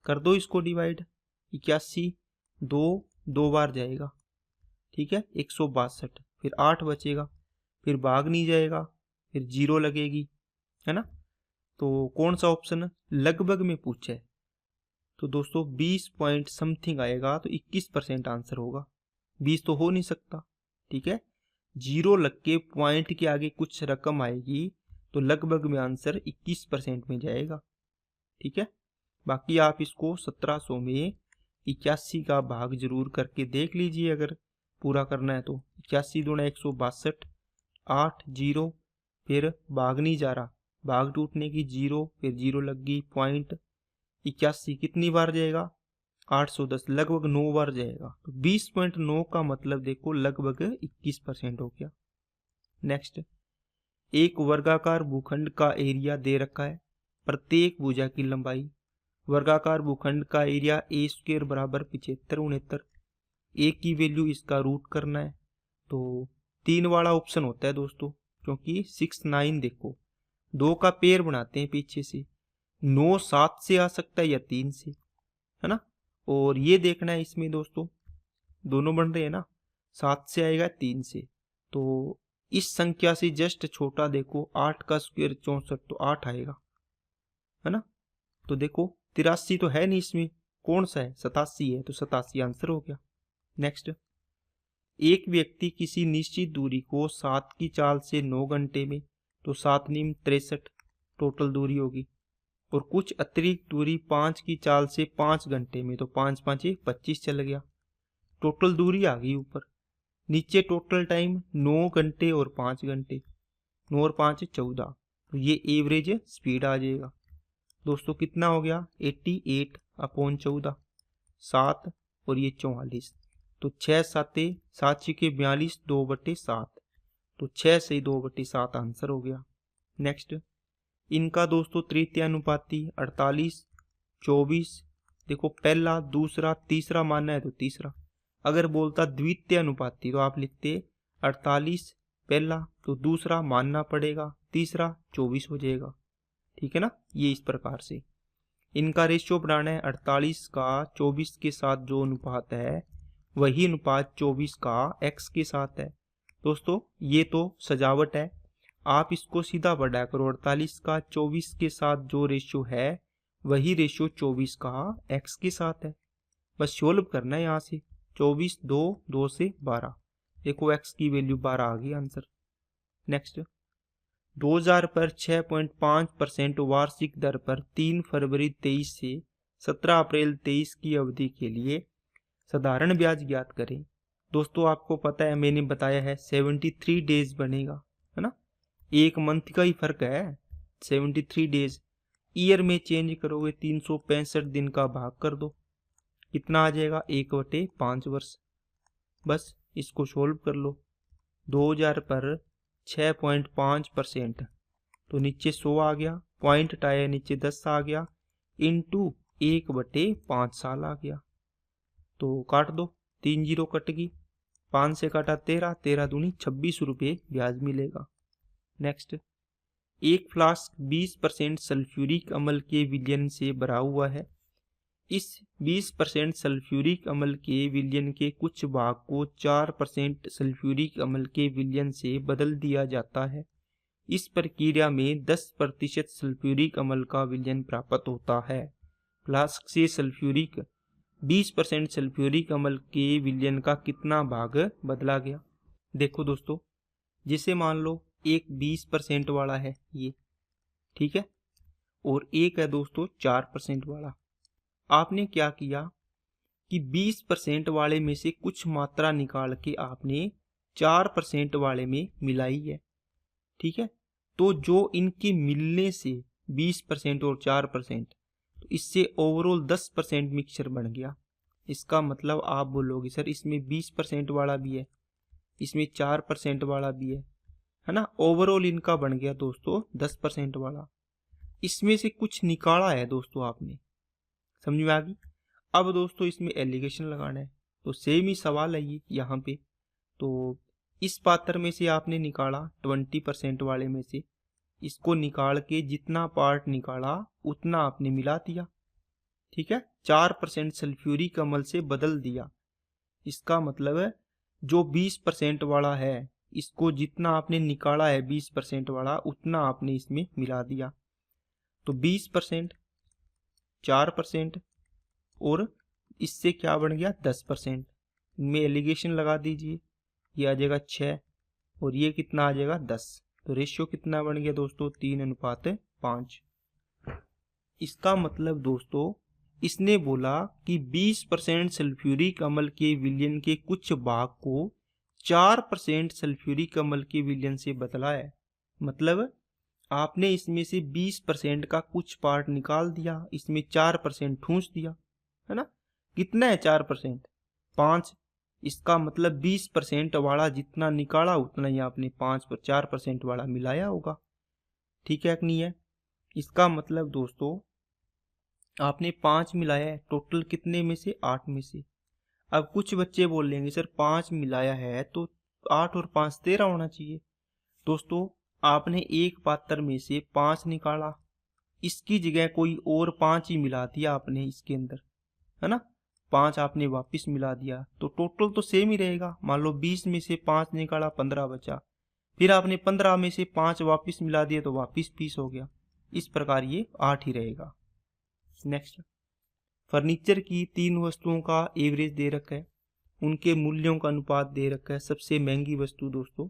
कर दो इसको डिवाइड, 81 दो बार जाएगा, ठीक है, 162, फिर 8 बचेगा, फिर भाग नहीं जाएगा, फिर 0 लगेगी, है ना। तो कौन सा ऑप्शन लगभग में पूछा है, तो दोस्तों 20 पॉइंट समथिंग आएगा, तो 21% आंसर होगा। 20 तो हो नहीं सकता, ठीक है, 0 लग के पॉइंट के आगे कुछ रकम आएगी तो लगभग में आंसर 21% में जाएगा, ठीक है। बाकी आप इसको 1700 में 81 का भाग जरूर करके देख लीजिए, अगर पूरा करना है तो। 81 दूना 162, 8 0, फिर भाग नहीं जा रहा, भाग टूटने की 0, फिर 0 लग गई, पॉइंट 81 कितनी बार जाएगा, 810, लगभग 9 बार जाएगा। तो 20.9 का मतलब देखो लगभग 21% हो गया। नेक्स्ट, एक वर्गाकार भूखंड का एरिया दे रखा है, प्रत्येक भुजा की लंबाई। वर्गाकार भूखंड का एरिया a² बराबर 75 a की वैल्यू इसका रूट करना है, तो 3 वाला ऑप्शन होता है दोस्तों, क्योंकि 6 9 देखो 2 का पेयर बनाते हैं पीछे से, 9 7 से आ सकता है या 3 से, है ना। और ये देखना है इसमें दोस्तों, दोनों बन रहे हैं ना, 7 से आएगा 3 से, तो इस संख्या से जस्ट छोटा देखो 8 का स्क्वायर 64, तो 8 आएगा, है ना। तो देखो 83 तो है नहीं इसमें, कौन सा है, 87 है, तो 87 आंसर हो गया। नेक्स्ट, एक व्यक्ति किसी निश्चित दूरी को 7 की चाल से 9 घंटे में, तो 7 नीम 63 टोटल दूरी होगी, और कुछ अतिरिक्त दूरी 5 की चाल से 5 घंटे में, तो 5 5 25 चल गया, टोटल दूरी आ गई ऊपर। नीचे टोटल टाइम 9 घंटे और 5 घंटे, 9 और 5 14, तो ये एवरेज स्पीड आ जाएगा दोस्तों। कितना हो गया, 88/14, 7 और ये 44, तो 6 7 7 6 42, 2/7, तो 6 से 2/7 आंसर हो गया। नेक्स्ट, इनका दोस्तों तृतीय अनुपाती 48 24, देखो पहला दूसरा तीसरा मानना है तो तीसरा, अगर बोलता द्वितीय अनुपाती तो आप लिखते 48 पहला, तो दूसरा मानना पड़ेगा, तीसरा 24 हो जाएगा, ठीक है ना। ये इस प्रकार से इनका रेशियो बनाना है, 48 का 24 के साथ जो अनुपात है वही अनुपात 24 का x के साथ है। दोस्तों ये तो सजावट है, आप इसको सीधा बढ़ा करो, 48 का 24 के साथ जो रेशियो है वही रेशियो 24 का x के साथ है, बस सोल्व करना है यहाँ से। 24 2 से 12, देखो x की वैल्यू 12 आ गई आंसर। नेक्स्ट, 2000 पर 6.5% वार्षिक दर पर 3 फरवरी 23 से 17 अप्रैल 23 की अवधि के लिए साधारण ब्याज ज्ञात करें। दोस्तों आपको पता है, मैंने बताया है 73 डेज बनेगा, है ना, एक मंथ का ही फर्क है, 73 डेज। ईयर में चेंज करोगे 365 दिन का भाग कर दो, कितना आ जाएगा, 1/5 वर्ष। बस इसको सोल्व कर लो, 2000 पर 6.5%, तो नीचे 100 आ गया, पॉइंट हटाया नीचे 10 आ गया, इंटू 1/5 साल आ गया, तो काट दो, 3 0 कट गई, 5 से काटा 13, 13 दूनी 26 रुपये ब्याज मिलेगा। नेक्स्ट, एक फ्लास्क 20% सल्फ्यूरिक अम्ल के विलयन से भरा हुआ है, इस 20% सल्फ्यूरिक अम्ल के विलयन के कुछ भाग को 4% सल्फ्यूरिक अम्ल के विलयन से बदल दिया जाता है। इस प्रक्रिया में 10% सल्फ्यूरिक अम्ल का विलयन प्राप्त होता है। फ्लास्क से सल्फ्यूरिक 20% सल्फ्यूरिक अम्ल के विलयन का कितना भाग बदला गया। देखो दोस्तों, जैसे मान लो एक 20% वाला है ये, ठीक है, और एक है दोस्तों 4% वाला। आपने क्या किया कि 20% वाले में से कुछ मात्रा निकाल के आपने 4% वाले में मिलाई है, ठीक है। तो जो इनके मिलने से 20% और 4%, तो इससे ओवरऑल 10% मिक्सचर बन गया। इसका मतलब आप बोलोगे सर इसमें 20% वाला भी है, इसमें 4% वाला भी है ना, ओवरऑल इनका बन गया दोस्तों 10% वाला। इसमें से कुछ निकाला है दोस्तों आपने, समझ में आ गई। अब दोस्तों इसमें एलिगेशन लगाना है, तो सेम ही सवाल है ये यहाँ पे। तो इस पात्र में से आपने निकाला 20% वाले में से, इसको निकाल के जितना पार्ट निकाला उतना आपने मिला दिया, ठीक है, 4% सल्फ्यूरिक अम्ल से बदल दिया। इसका मतलब है जो 20% वाला है, इसको जितना आपने निकाला है 20% वाला, उतना आपने इसमें मिला दिया। तो 20%, 4% और इससे क्या बन गया 10%। इनमें एलिगेशन लगा दीजिए, ये आ जाएगा 6 और ये कितना आ जाएगा 10। तो रेशियो कितना बन गया दोस्तों 3:5। इसका मतलब दोस्तों इसने बोला कि 20% सल्फ्यूरिक अम्ल के विलयन के कुछ भाग को 4% सल्फ्यूरिक अम्ल के विलयन से बदला है। मतलब आपने इसमें से 20% का कुछ पार्ट निकाल दिया, इसमें 4% ठूंस दिया, है ना। कितना है 4%? 5। इसका मतलब 20% वाला जितना निकाला उतना ही आपने 4% वाला मिलाया होगा। ठीक है कि नहीं है? इसका मतलब दोस्तों आपने 5 मिलाया है, टोटल कितने में से 8 में से। अब कुछ बच्चे बोल लेंगे सर 5 मिलाया है तो 8 और 5 13 होना चाहिए। दोस्तों आपने एक पात्र में से 5 निकाला, इसकी जगह कोई और 5 ही मिला दिया आपने इसके अंदर, है ना। 5 आपने वापस मिला दिया तो टोटल तो सेम ही रहेगा। मान लो 20 में से 5 निकाला, 15 बचा, फिर आपने 15 में से 5 वापस मिला दिया तो वापस 20 हो गया। इस प्रकार ये 8 ही रहेगा। नेक्स्ट, फर्नीचर की 3 वस्तुओं का एवरेज दे रखा है, उनके मूल्यों का अनुपात दे रखा है। सबसे महंगी वस्तु दोस्तों,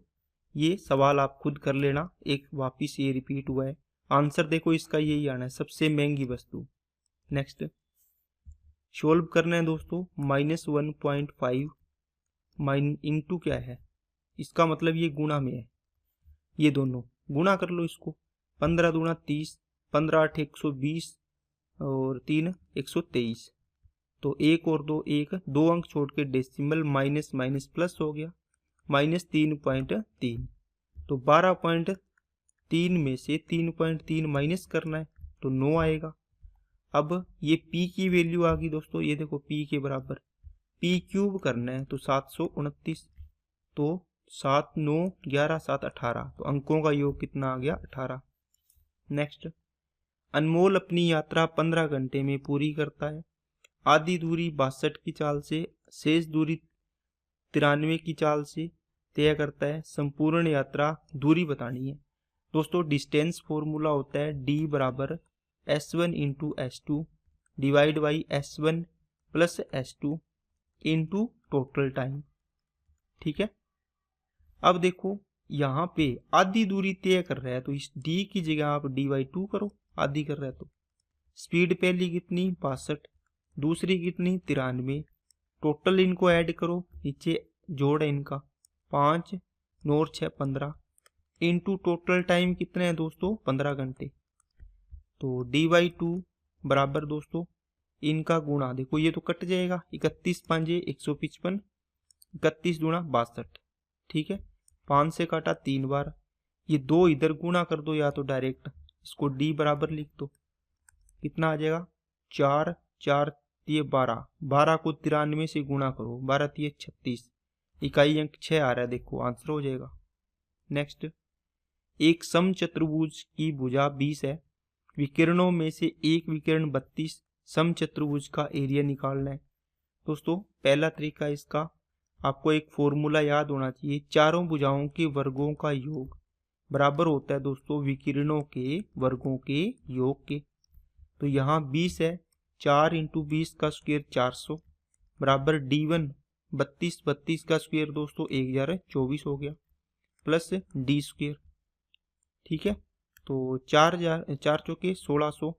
ये सवाल आप खुद कर लेना, एक वापिस ये रिपीट हुआ है। आंसर देखो इसका यही आना है, सबसे महंगी वस्तु। नेक्स्ट, सोल्व करना है दोस्तों। -1.5 इंटू क्या है, इसका मतलब ये गुणा में है, ये दोनों गुणा कर लो इसको। 15 दूना 30, 15 8 120 और 3 123। तो 1 और 2 1, 2 अंक छोड़ के डेसिमल, माइनस माइनस प्लस हो गया, -3.3। तो 12.3 में से 3.3 माइनस करना है तो 9 आएगा। अब ये p की वैल्यू आ गई दोस्तों, ये देखो p के बराबर p क्यूब करना है तो 729। तो 7 9 11 7 18, तो अंकों का योग कितना आ गया 18। नेक्स्ट, अनमोल अपनी यात्रा 15 घंटे में पूरी करता है। आधी दूरी 62 की चाल से, शेष दूरी 93 की चाल से तय करता है। संपूर्ण यात्रा दूरी बतानी है। दोस्तों डिस्टेंस फॉर्मूला होता है d बराबर s1 into s2 divide by s1 plus s2 into total time. ठीक है, अब देखो यहाँ पे आधी दूरी तय कर रहा है तो इस d की जगह आप d/2 करो, आधी कर रहा है तो। स्पीड पहली कितनी 62, दूसरी कितनी 93, टोटल इनको ऐड करो, नीचे जोड़ है इनका 5 9 और 6 15, इंटू टोटल टाइम कितने हैं दोस्तों 15 घंटे। तो d/2 बराबर दोस्तों इनका गुणा, देखो ये तो कट जाएगा, 31 5 155, 31 दूना 62। ठीक है, 5 से काटा 3 बार, ये 2 इधर गुणा कर दो या तो डायरेक्ट इसको d बराबर लिख दो। कितना आ जाएगा 4 4 ये 12, 12 को 93 से गुणा करो, 12 ये 36, इकाई अंक 6 आ रहा है, देखो आंसर हो जाएगा। नेक्स्ट, एक समचतुर्भुज की भुजा 20 है, विकिरणों में से एक विकिरण 32, समचतुर्भुज का एरिया निकालना है। दोस्तों पहला तरीका इसका, आपको एक फॉर्मूला याद होना चाहिए, चारों भुजाओं के वर्गों का योग बराबर होता है दोस्तों विकिरणों के वर्गों के योग के। तो यहाँ 20 है, 4 इंटू 20 का स्क्वायर 400 बराबर d1 32, 32 का स्क्वायर दोस्तों 1024 हो गया, प्लस d स्क्वायर। ठीक है, तो 4 चौके 1600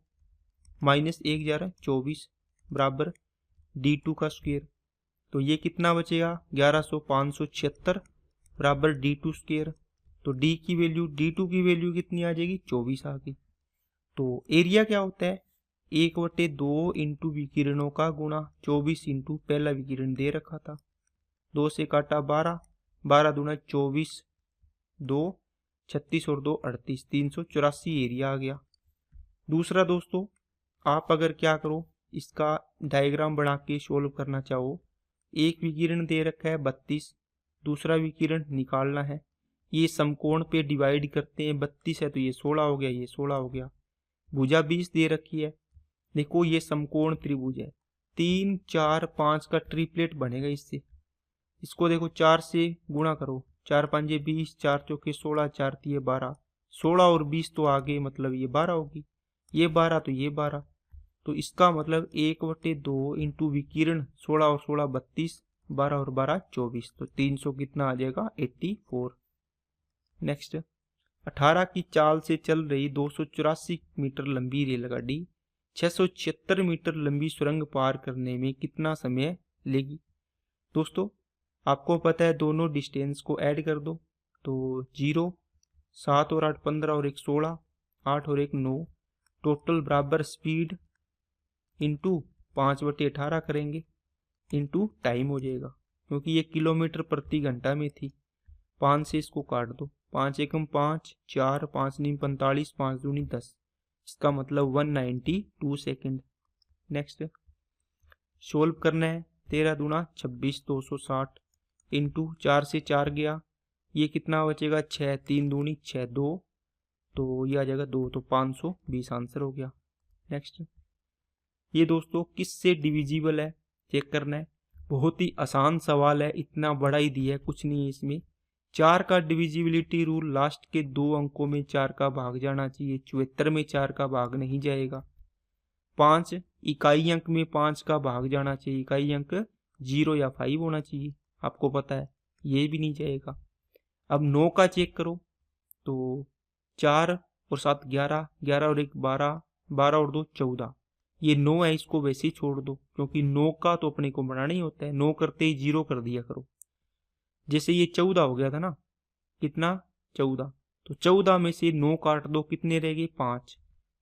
माइनस 1024 बराबर d2 का स्क्वायर। तो ये कितना बचेगा 1100 576 बराबर d2 स्क्वायर। तो d की वैल्यू d2 की वैल्यू कितनी आ जाएगी 24 आ गई। तो एरिया क्या होता है 1/2 इंटू विकिरणों का गुणा 24 इंटू पहला विकिरण दे रखा था, 2 से काटा 12, 12 दूना 24, 2 36 और 2 38, 384 एरिया आ गया। दूसरा दोस्तों, आप अगर क्या करो इसका डायग्राम बना के सोल्व करना चाहो, एक विकिरण दे रखा है 32, दूसरा विकिरण निकालना है, ये समकोण पे डिवाइड करते हैं, 32 है तो ये 16 हो गया, ये 16 हो गया। भुजा 20 दे रखी है, देखो ये समकोण त्रिभुज है, 3 4 5 का ट्रिपलेट बनेगा इससे। इसको देखो 4 से गुणा करो, 4 पंजे 20, 4 चौके 16, 4 तिये 12, 16 और 20 तो आगे, मतलब ये 12 होगी, ये 12 तो ये 12। तो इसका मतलब 1/2 इंटू विकिरण 16 और 16 32, 12 और 12 24, तो 300 कितना आ जाएगा 84। नेक्स्ट, 18 की चाल से चल रही 284 मीटर लंबी रेलगाड़ी 676 मीटर लंबी सुरंग पार करने में कितना समय लेगी। दोस्तों आपको पता है दोनों डिस्टेंस को ऐड कर दो, तो 0, 7 और 8 15 और 1 16, 8 और 1 9, टोटल बराबर स्पीड इंटू 5/18 करेंगे, इंटू टाइम हो जाएगा, क्योंकि ये किलोमीटर प्रति घंटा में थी। 5 से इसको काट दो, 5 एकम 5, 4, 5 नीम 45, 5 दूनी 10, इसका मतलब 192 सेकेंड। नेक्स्ट, सोल्व करना है, 13 दूना 26, 260 इंटू 4 से 4 गया, ये कितना बचेगा 6, 3 दूनी 6, 2, तो ये आ जाएगा 2, तो 520 आंसर हो गया। नेक्स्ट, ये दोस्तों किससे डिविजिबल है चेक करना है, बहुत ही आसान सवाल है, इतना बड़ा ही दिया है, कुछ नहीं है इसमें। 4 का डिविजिबिलिटी रूल, लास्ट के 2 अंकों में 4 का भाग जाना चाहिए, 74 में 4 का भाग नहीं जाएगा। 5 इकाई अंक में 5 का भाग जाना चाहिए, इकाई अंक 0 या 5 होना चाहिए, आपको पता है, ये भी नहीं जाएगा। अब 9 का चेक करो, तो 4 और 7 11, 11 और 1 12, 12 और 2 14, ये 9 है, इसको वैसे ही छोड़ दो, क्योंकि 9 का तो अपने को बनाना ही होता है, 9 करते ही 0 कर दिया करो। जैसे ये 14 हो गया था ना, कितना 14, तो 14 में से 9 काट दो, कितने रह गए 5,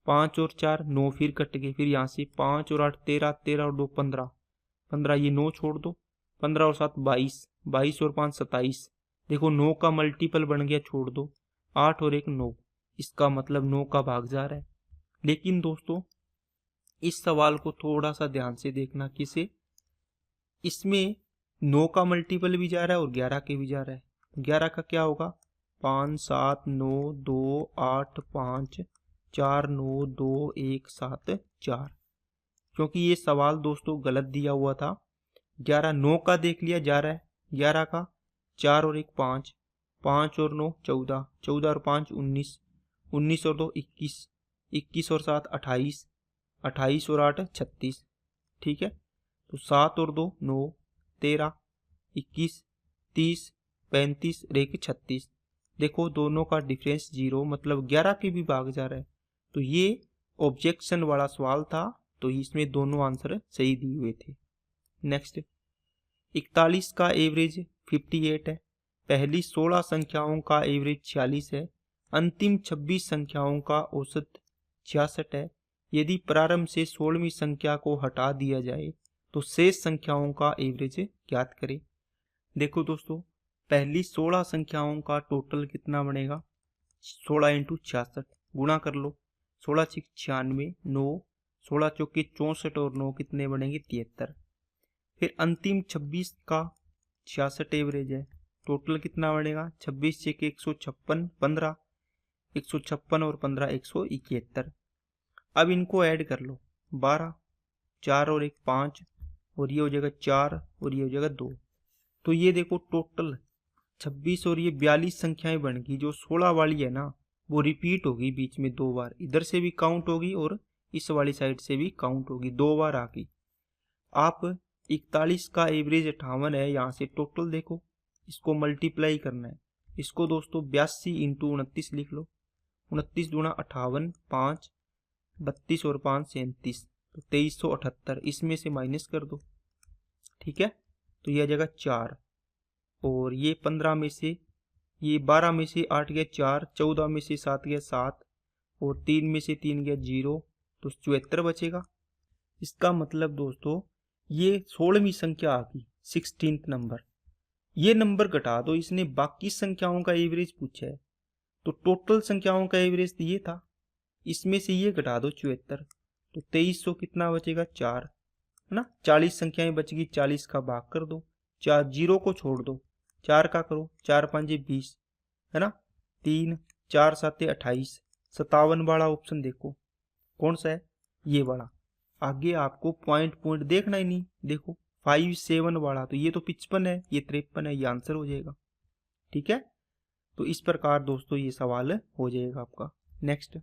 5 और 4 9, फिर कट गए, फिर यहाँ से 5 और 8 13, 13 और 2 15, 15 ये 9 छोड़ दो, 15 और 7 22, 22 और 5 27, देखो 9 का मल्टीपल बन गया, छोड़ दो, 8 और 1 9, इसका मतलब 9 का भाग जा रहा है। लेकिन दोस्तों इस सवाल को थोड़ा सा ध्यान से देखना, किसे, इसमें 9 का मल्टीपल भी जा रहा है और 11 के भी जा रहा है, 11 का क्या होगा 5 7 9 2 8 5 4 9 2 1 7 4, क्योंकि ये सवाल दोस्तों गलत दिया हुआ था। 11 9 का देख लिया जा रहा है, 11 का 4 और 1 5, 5 और 9 14, 14 और 5 19, 19 और 2 21, 21 और 7 28, 28 और 8 36, ठीक है, तो 7 और 2 9, 13, 21, 30, 35 और 1 36, देखो दोनों का डिफरेंस 0, मतलब 11 के भी भाग जा रहा है, तो ये ऑब्जेक्शन वाला सवाल था, तो इसमें दोनों आंसर सही दिए हुए थे। नेक्स्ट, 41 का एवरेज 58 है, पहली 16 संख्याओं का एवरेज 46 है, अंतिम 26 संख्याओं का औसत 66 है, यदि प्रारंभ से 16वीं संख्या को हटा दिया जाए तो शेष संख्याओं का एवरेज ज्ञात करें। देखो दोस्तों पहली 16 संख्याओं का टोटल कितना बनेगा, 16 इंटू 66 गुणा कर लो, 16 6 96, 9, 16 चौके 64 और 9 कितने बनेंगे 73। फिर अंतिम 26 का 66 एवरेज है, टोटल कितना बनेगा 26 6 156, 15, 156 और 15 171। अब इनको ऐड कर लो, 12, 4 और 1 5, और ये हो जाएगा 4 और ये हो जाएगा 2, तो ये देखो टोटल 26 और ये 42 संख्याएं बन गई। जो 16 वाली है ना वो रिपीट होगी बीच में 2 बार, इधर से भी काउंट होगी और इस वाली साइड से भी काउंट होगी, 2 बार आ गई। आप 41 का एवरेज 58 है, यहाँ से टोटल देखो, इसको मल्टीप्लाई करना है, इसको दोस्तों 82 इंटू 29 लिख लो, 29 दूना 58, 5 32 और 5 37, तो 2378, इसमें से माइनस कर दो, ठीक है, तो यह आ जाएगा 4, और ये 15 में से, ये 12 में से 8 गया 4, 14 में से 7 गया 7, और 3 में से 3 गया 0, तो 74 बचेगा। इसका मतलब दोस्तों ये 16वीं संख्या आ गई, 16th नंबर, ये नंबर घटा दो, इसने बाकी संख्याओं का एवरेज पूछा है, तो टोटल संख्याओं का एवरेज तो ये था, इसमें से ये घटा दो 74, तो 2300 कितना बचेगा 4, है ना, 40 संख्याएं बच गई, 40 का भाग कर दो, 4 0 को छोड़ दो, 4 का करो, 4 5 20, है ना, 3 4 7 28, 57 वाला ऑप्शन देखो कौन सा है, ये वाला, आगे आपको पॉइंट देखना ही नहीं। देखो 57 वाला तो ये तो 55 है, ये 53 है, ये आंसर हो जाएगा। ठीक है, तो इस प्रकार दोस्तों ये सवाल हो जाएगा आपका। नेक्स्ट,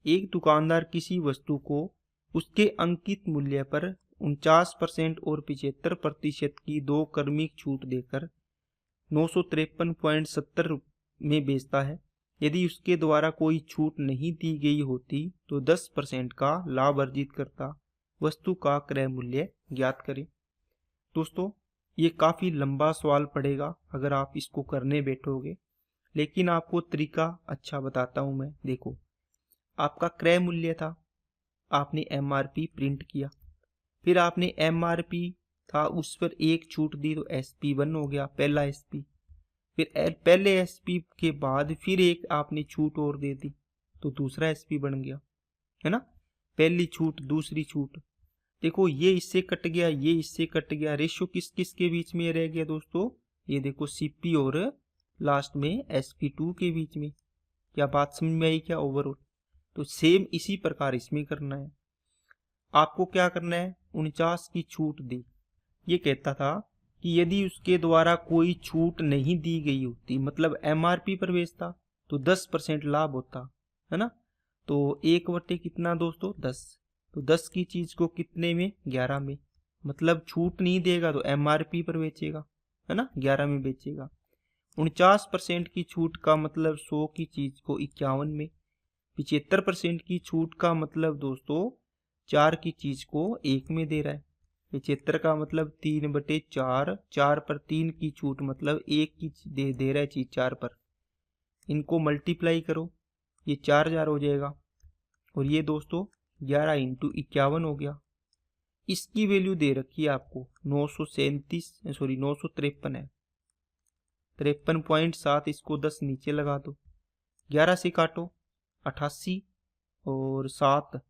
एक दुकानदार किसी वस्तु को उसके अंकित मूल्य पर 49% और 75% की 2 क्रमिक छूट देकर 953.70 में बेचता है। यदि उसके द्वारा कोई छूट नहीं दी गई होती तो 10% का लाभ अर्जित करता। वस्तु का क्रय मूल्य ज्ञात करें। दोस्तों ये काफ़ी लंबा सवाल पड़ेगा अगर आप इसको करने बैठोगे, लेकिन आपको तरीका अच्छा बताता हूँ मैं। देखो, आपका क्रय मूल्य था, आपने MRP प्रिंट किया, फिर आपने MRP था उस पर एक छूट दी तो SP1 हो गया, पहला SP। फिर पहले SP के बाद फिर एक आपने छूट और दे दी तो दूसरा SP बन गया, है ना। पहली छूट, दूसरी छूट। देखो ये इससे कट गया, ये इससे कट गया, रेशियो किस किस के बीच में रह गया दोस्तों? ये देखो CP और लास्ट में SP2 के बीच में। क्या बात समझ में आई क्या ओवरऑल? तो सेम इसी प्रकार इसमें करना है। आपको क्या करना है, 49 की छूट दी। ये कहता था कि यदि उसके द्वारा कोई छूट नहीं दी गई होती, मतलब MRP पर बेचता, तो 10% लाभ होता, है ना। तो 1/, कितना दोस्तों, 10। तो 10 की चीज को कितने में, 11 में। मतलब छूट नहीं देगा तो MRP पर बेचेगा, है ना, 11 में बेचेगा। 49% की छूट का मतलब 100 की चीज को 51 में। 75% की छूट का मतलब दोस्तों 4 की चीज को 1 में दे रहा है। 75 का मतलब 3/4, 4 पर 3 की छूट मतलब 1 की दे रहा है चीज 4 पर। इनको मल्टीप्लाई करो, ये 4000 हो जाएगा, और ये दोस्तों 11 × 51 हो गया। इसकी वैल्यू दे रखी है आपको 953 है, 53.7। इसको 10 नीचे लगा दो, 11 से काटो 88 और 7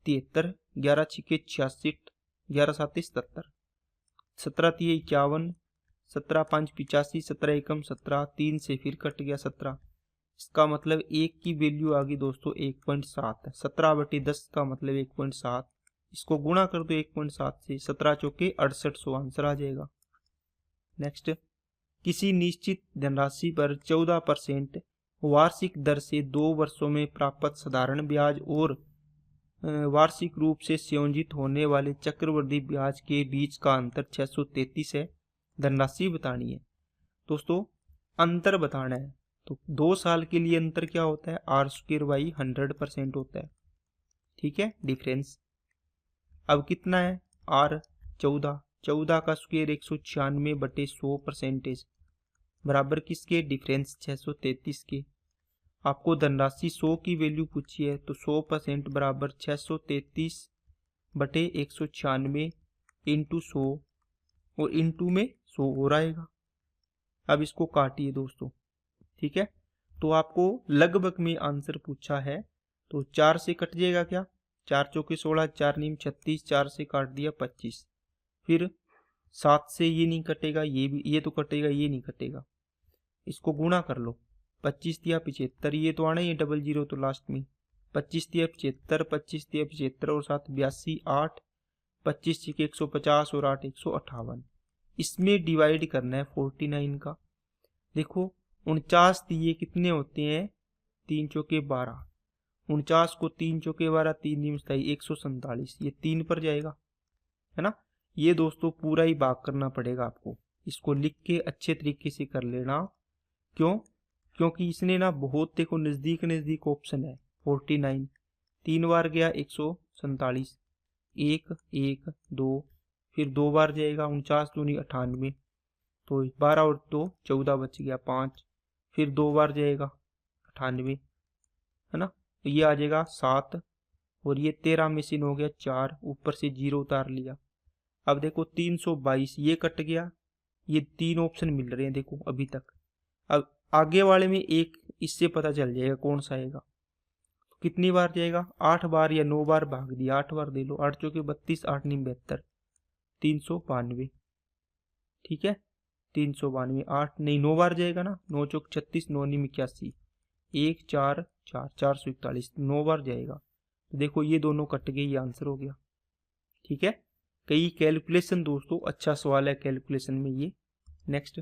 73, 11 छिके 66, 11 7 77, 17 3 51, 17 5 85, 17 एकम 17, 3 से फिर कट गया 17। इसका मतलब 1 की वैल्यू आ गई दोस्तों 1.7 है। 17/10 का मतलब 1.7। इसको गुणा कर दो 1.7 से, 17 चौके 6800 आंसर आ जाएगा। नेक्स्ट, किसी निश्चित धनराशि पर 14% वार्षिक दर से 2 वर्षों में प्राप्त साधारण ब्याज और वार्षिक रूप से संयोजित होने वाले चक्रवृद्धि ब्याज के बीच का अंतर 633 है। धनराशि बतानी है दोस्तों, अंतर बताना है। तो 2 साल के लिए अंतर क्या होता है, R² 100% होता है। ठीक है, डिफरेंस। अब कितना है, R 14 का स्क्वायर 196/100% बराबर किसके, डिफरेंस 633 के। आपको धनराशि 100 की वैल्यू पूछी है तो 100% बराबर 633/196 इंटू 100, और इंटू में 100 हो रहेगा। अब इसको काटिए दोस्तों। ठीक है, तो आपको लगभग में आंसर पूछा है, तो 4 से कट जाएगा क्या, 4 चौके 16, 4 नीम 36, 4 से काट दिया 25। फिर 7 से ये नहीं कटेगा, ये भी, ये तो कटेगा, ये नहीं कटेगा। इसको गुणा कर लो, 25 × 75, ये तो आना ही 00 तो लास्ट में। 25 × 75, 25 × 75 और 7 82, 8, 25 × 150 और 8 158। इसमें डिवाइड करना है 49 का। देखो 49 दिए कितने होते हैं, 3 चौके 12, 49 को 3 चौके 12, 3 नीम 147, ये 3 पर जाएगा, है ना। ये दोस्तों पूरा ही भाग करना पड़ेगा आपको, इसको लिख के अच्छे तरीके से कर लेना। क्यों, क्योंकि इसने ना बहुत, देखो नजदीक नजदीक ऑप्शन है। 49 3 बार गया 147, 1 1 2, फिर 2 बार जाएगा 49 दूनी 98, तो 12 और 2 14 बच गया 5, फिर 2 बार जाएगा 98, है ना। तो ये आ जाएगा 7, और ये 13 में से हो गया 4, ऊपर से 0 उतार लिया। अब देखो 322, ये कट गया, ये 3 ऑप्शन मिल रहे हैं देखो अभी तक। अब आगे वाले में एक इससे पता चल जाएगा कौन सा आएगा। तो कितनी बार जाएगा, 8 बार या 9 बार भाग दिया, 8 बार दे लो, 8 चौके 32, 8 नीम 72, 392। ठीक है, 392, 8 नहीं 9 बार जाएगा ना, 9 चौक 36, 9 नीम 81, 1 4 4, 441, 9 बार जाएगा। तो देखो ये दोनों कट गए, ये आंसर हो गया। ठीक है, कई कैलकुलेशन दोस्तों, अच्छा सवाल है कैलकुलेशन में ये। नेक्स्ट,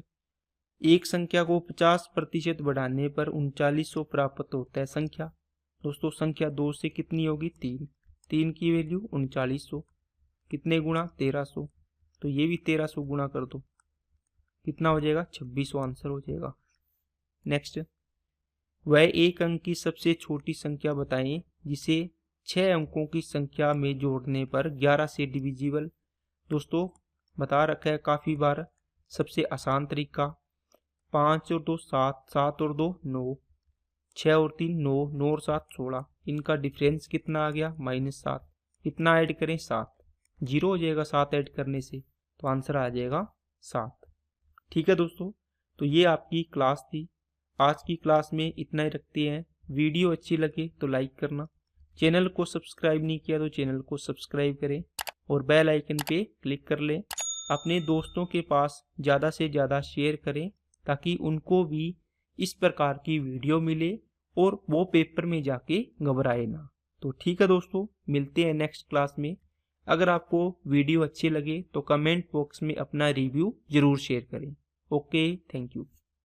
एक संख्या को 50% बढ़ाने पर 3900 प्राप्त होता है। संख्या दोस्तों, संख्या 2 से कितनी होगी? 3, 3 की वैल्यू 3900, कितने गुणा? 1300, तो ये भी 1300 गुणा कर दो, कितना हो जाएगा? 2600 आंसर हो जाएगा। नेक्स्ट, वह एक अंक की सबसे छोटी संख्या बताएं जिसे 6 अंकों की संख्या में जोड़ने पर 11 से डिविजिबल। दोस्तों बता रखा है काफ़ी बार, सबसे आसान तरीका 5 और 2 7, 7 और 2 9, 6 और 3 9, 9 और 7 16, इनका डिफरेंस कितना आ गया? -7, कितना ऐड करें? 7, 0 हो जाएगा 7 ऐड करने से, तो आंसर आ जाएगा 7। ठीक है दोस्तों, तो ये आपकी क्लास थी। आज की क्लास में इतना ही रखते हैं। वीडियो अच्छी लगे तो लाइक करना, चैनल को सब्सक्राइब नहीं किया तो चैनल को सब्सक्राइब करें और बेल आइकन पे क्लिक कर लें। अपने दोस्तों के पास ज़्यादा से ज़्यादा शेयर करें ताकि उनको भी इस प्रकार की वीडियो मिले और वो पेपर में जाके घबराए ना। तो ठीक है दोस्तों, मिलते हैं नेक्स्ट क्लास में। अगर आपको वीडियो अच्छी लगे तो कमेंट बॉक्स में अपना रिव्यू ज़रूर शेयर करें। Okay, thank you.